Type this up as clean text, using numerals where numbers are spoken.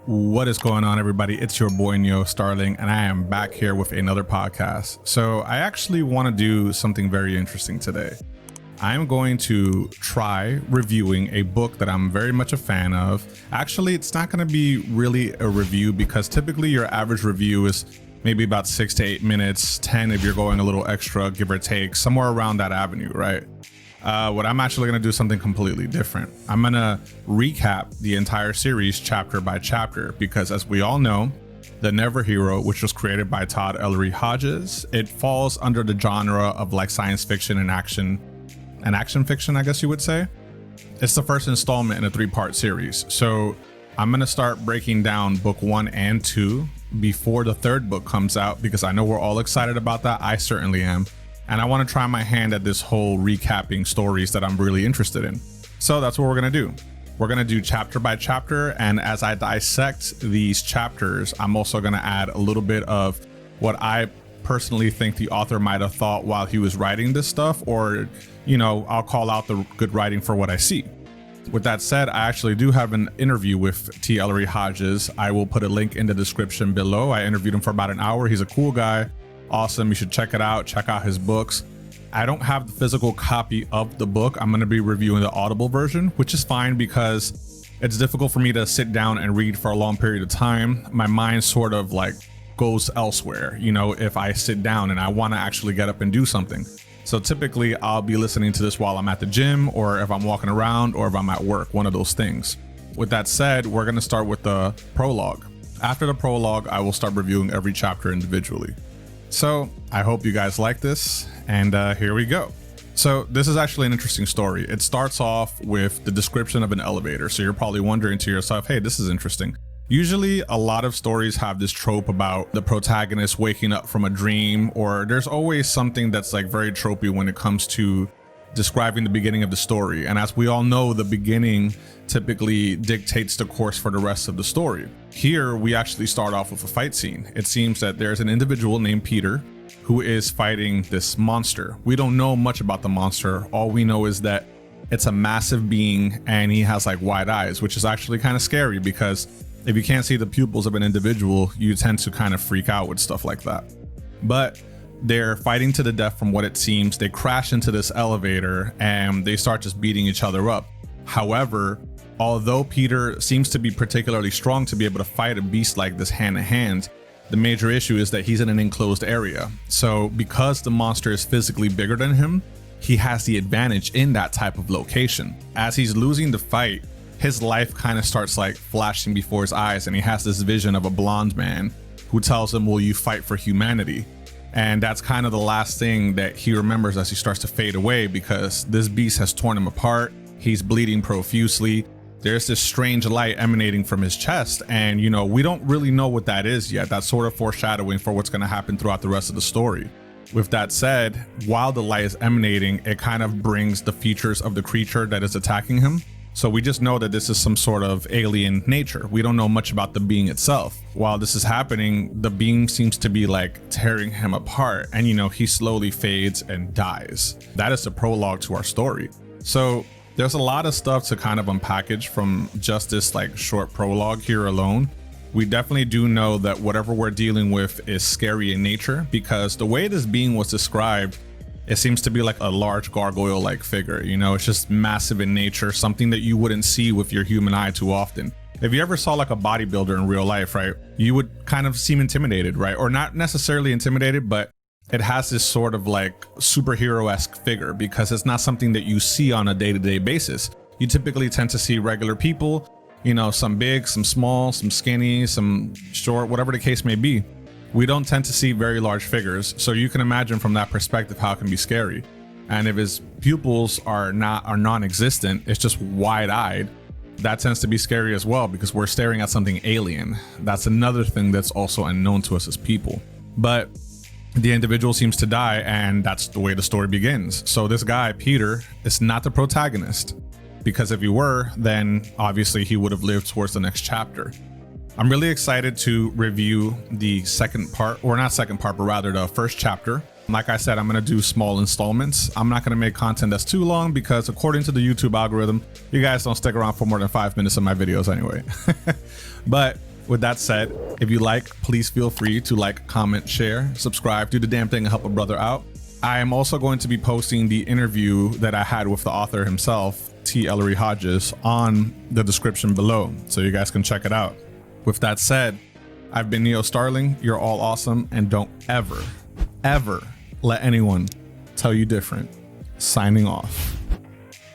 What is going on, everybody? It's your boy NeoStarling, and I am back here with another podcast. So I actually want to do something very interesting today. I'm going to try reviewing a book that I'm very much a fan of. Actually, it's not going to be really a review because typically your average review is maybe about 6 to 8 minutes, 10 if you're going a little extra, give or take, somewhere around that avenue, right? What I'm actually going to do something completely different. I'm going to recap the entire series chapter by chapter because, as we all know, The Never Hero, which was created by Ellery Hodges, it falls under the genre of like science fiction and action fiction, I guess you would say. It's the first installment in a 3-part series. So I'm going to start breaking down book 1 and 2 before the 3rd book comes out because I know we're all excited about that. I certainly am. And I want to try my hand at this whole recapping stories that I'm really interested in. So that's what we're going to do. We're going to do chapter by chapter. And as I dissect these chapters, I'm also going to add a little bit of what I personally think the author might have thought while he was writing this stuff, or, you know, I'll call out the good writing for what I see. With that said, I actually do have an interview with Ellery Hodges. I will put a link in the description below. I interviewed him for about an hour. He's a cool guy. Awesome. You should check it out. Check out his books. I don't have the physical copy of the book. I'm going to be reviewing the Audible version, which is fine because it's difficult for me to sit down and read for a long period of time. My mind sort of like goes elsewhere, you know, if I sit down and I want to actually get up and do something. So typically I'll be listening to this while I'm at the gym, or if I'm walking around, or if I'm at work, one of those things. With that said, we're going to start with the prologue. After the prologue, I will start reviewing every chapter individually. So I hope you guys like this, and here we go. So this is actually an interesting story. It starts off with the description of an elevator. So you're probably wondering to yourself, hey, this is interesting. Usually a lot of stories have this trope about the protagonist waking up from a dream, or there's always something that's like very tropey when it comes to describing the beginning of the story. And as we all know, the beginning typically dictates the course for the rest of the story. Here, we actually start off with a fight scene. It seems that there's an individual named Peter who is fighting this monster. We don't know much about the monster. All we know is that it's a massive being and he has like wide eyes, which is actually kind of scary because if you can't see the pupils of an individual, you tend to kind of freak out with stuff like that. But they're fighting to the death from what it seems. They crash into this elevator and they start just beating each other up. However, although Peter seems to be particularly strong to be able to fight a beast like this hand to hand, the major issue is that he's in an enclosed area. So because the monster is physically bigger than him, he has the advantage in that type of location. As he's losing the fight, his life kind of starts like flashing before his eyes, and he has this vision of a blonde man who tells him, will you fight for humanity? And that's kind of the last thing that he remembers as he starts to fade away, because this beast has torn him apart. He's bleeding profusely. There's this strange light emanating from his chest, and you know, we don't really know what that is yet. That's sort of foreshadowing for what's going to happen throughout the rest of the story. With that said, while the light is emanating, it kind of brings the features of the creature that is attacking him. So we just know that this is some sort of alien nature. We don't know much about the being itself. While this is happening, the being seems to be like tearing him apart, and you know, he slowly fades and dies. That is the prologue to our story. So there's a lot of stuff to kind of unpackage from just this like short prologue here alone. We definitely do know that whatever we're dealing with is scary in nature, because the way this being was described, it seems to be like a large gargoyle-like figure. You know, it's just massive in nature, something that you wouldn't see with your human eye too often. If you ever saw like a bodybuilder in real life, right, you would kind of seem intimidated, right? Or not necessarily intimidated, but it has this sort of like superhero-esque figure because it's not something that you see on a day-to-day basis. You typically tend to see regular people, you know, some big, some small, some skinny, some short, whatever the case may be. We don't tend to see very large figures, so you can imagine from that perspective how it can be scary. And if his pupils are non-existent, it's just wide-eyed, that tends to be scary as well because we're staring at something alien. That's another thing that's also unknown to us as people. But the individual seems to die, and that's the way the story begins. So this guy, Peter, is not the protagonist, because if he were, then obviously he would have lived towards the next chapter. I'm really excited to review the second part, or not second part, but rather the first chapter. Like I said, I'm going to do small installments. I'm not going to make content that's too long because according to the YouTube algorithm, you guys don't stick around for more than 5 minutes of my videos anyway. But with that said, if you like, please feel free to like, comment, share, subscribe, do the damn thing and help a brother out. I am also going to be posting the interview that I had with the author himself, Ellery Hodges, on the description below, so you guys can check it out. With that said, I've been NeoStarling, you're all awesome, and don't ever let anyone tell you different. Signing off.